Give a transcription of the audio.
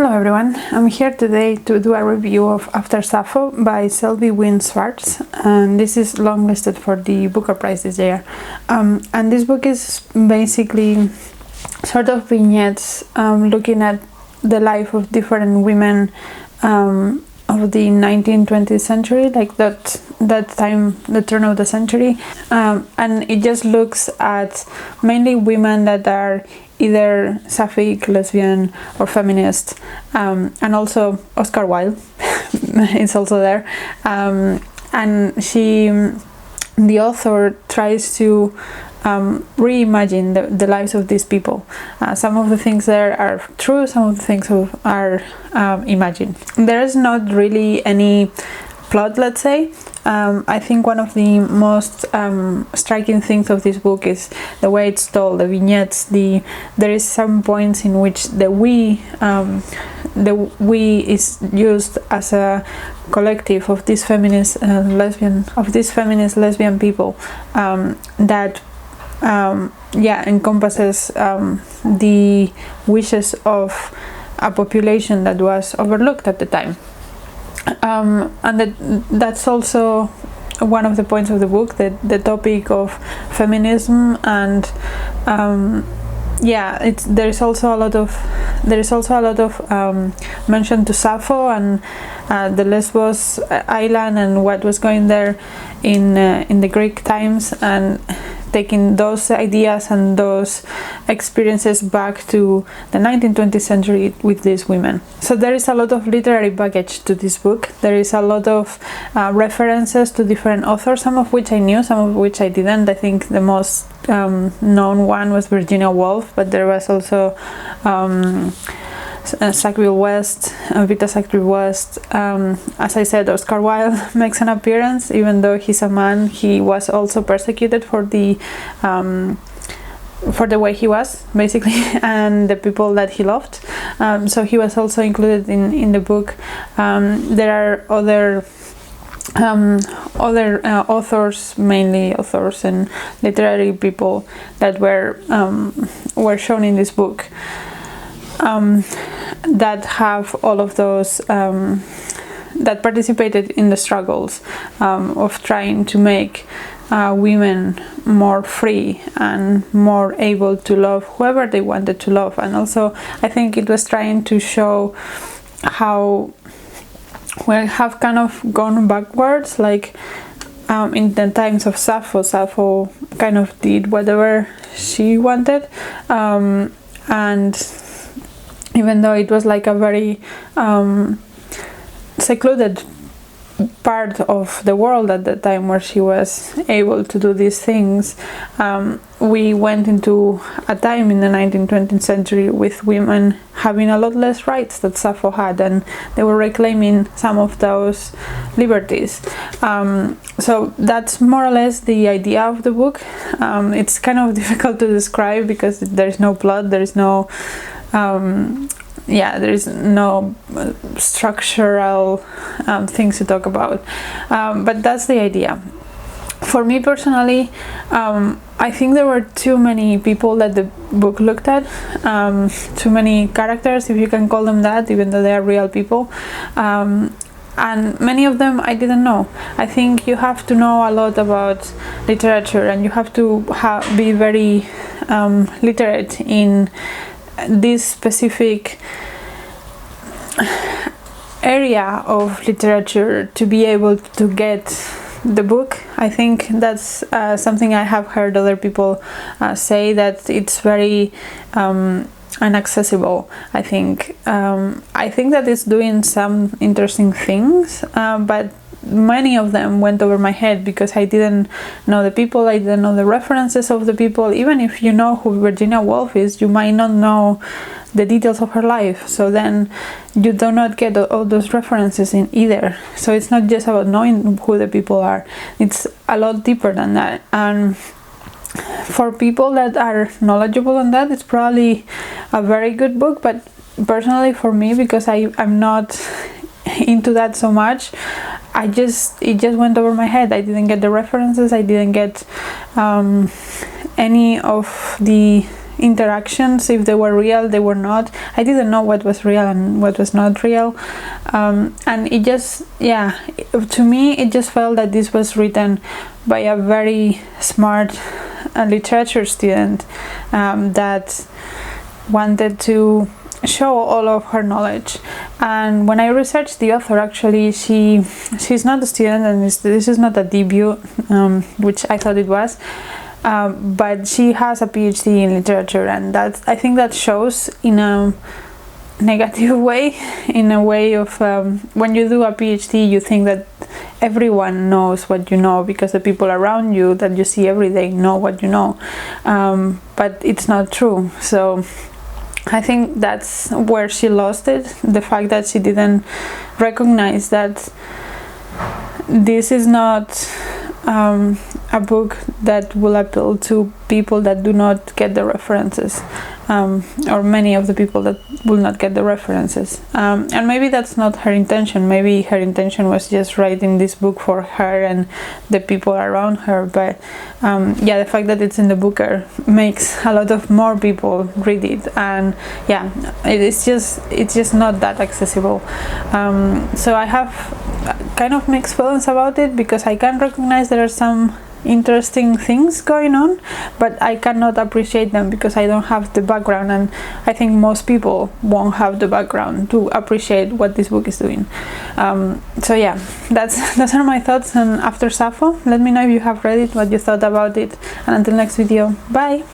Hello everyone, I'm here today to do a review of After Sappho by Selby, Wynn, Schwartz, and this is longlisted for the Booker Prize this year. And this book is basically sort of vignettes looking at the life of different women of the 19th, 20th century, like that time, the turn of the century, and it just looks at mainly women that are either sapphic, lesbian, or feminist, and also Oscar Wilde is also there, and the author tries to reimagine the lives of these people. Some of the things there are true, some of the things are imagined. There is not really any plot, let's say. I think one of the most striking things of this book is the way it's told, the vignettes. There is some points in which the we is used as a collective of these feminist lesbian people that encompasses the wishes of a population that was overlooked at the time. And that's also one of the points of the book, the topic of feminism, and there is also a lot of mention to Sappho and the Lesbos island and what was going there in the Greek times, and taking those ideas and those experiences back to the 19th, 20th century with these women. So there is a lot of literary baggage to this book. There is a lot of references to different authors, some of which I knew, some of which I didn't. I think the most known one was Virginia Woolf, but there was also Sackville West, Vita Sackville West. As I said, Oscar Wilde makes an appearance. Even though he's a man, he was also persecuted for the way he was, basically, and the people that he loved. So he was also included in the book. There are other authors, mainly authors and literary people, that were shown in this book. That have all of those that participated in the struggles of trying to make women more free and more able to love whoever they wanted to love. And also I think it was trying to show how we have kind of gone backwards, like in the times of Sappho kind of did whatever she wanted, and even though it was like a very secluded part of the world at the time where she was able to do these things, we went into a time in the 19th, 20th century with women having a lot less rights that Sappho had, and they were reclaiming some of those liberties. So that's more or less the idea of the book. It's kind of difficult to describe because there is no plot, there is no there is no structural things to talk about, but that's the idea. For me personally, I think there were too many people that the book looked at, too many characters, if you can call them that, even though they are real people, and many of them I didn't know. I think you have to know a lot about literature, and you have to be very literate in this specific area of literature to be able to get the book. I think that's something I have heard other people say, that it's very inaccessible. I think that it's doing some interesting things, but many of them went over my head because I didn't know the people, I didn't know the references of the people. Even if you know who Virginia Woolf is, you might not know the details of her life, so then you do not get all those references in either. So it's not just about knowing who the people are, it's a lot deeper than that. And for people that are knowledgeable on that, it's probably a very good book, but personally for me, because I'm not into that so much, it just went over my head. I didn't get the references, I didn't get any of the interactions, if they were real, they were not. I didn't know what was real and what was not real, and it just, yeah, to me it just felt that this was written by a very smart literature student that wanted to show all of her knowledge. And when I researched the author, actually she's not a student, and this is not a debut, which I thought it was, but she has a PhD in literature, and that, I think that shows in a negative way, in a way of when you do a PhD, you think that everyone knows what you know because the people around you that you see every day know what you know, but it's not true. So I think that's where she lost it, the fact that she didn't recognize that this is not a book that will appeal to people that do not get the references, or many of the people that will not get the references, and maybe that's not her intention. Maybe her intention was just writing this book for her and the people around her, but yeah, the fact that it's in the Booker makes a lot of more people read it, and yeah, it's just not that accessible. So I have kind of mixed feelings about it, because I can recognize there are some interesting things going on, but I cannot appreciate them because I don't have the background, and I think most people won't have the background to appreciate what this book is doing. So yeah, those are my thoughts on After Sappho. Let me know if you have read it, what you thought about it, and until next video, bye.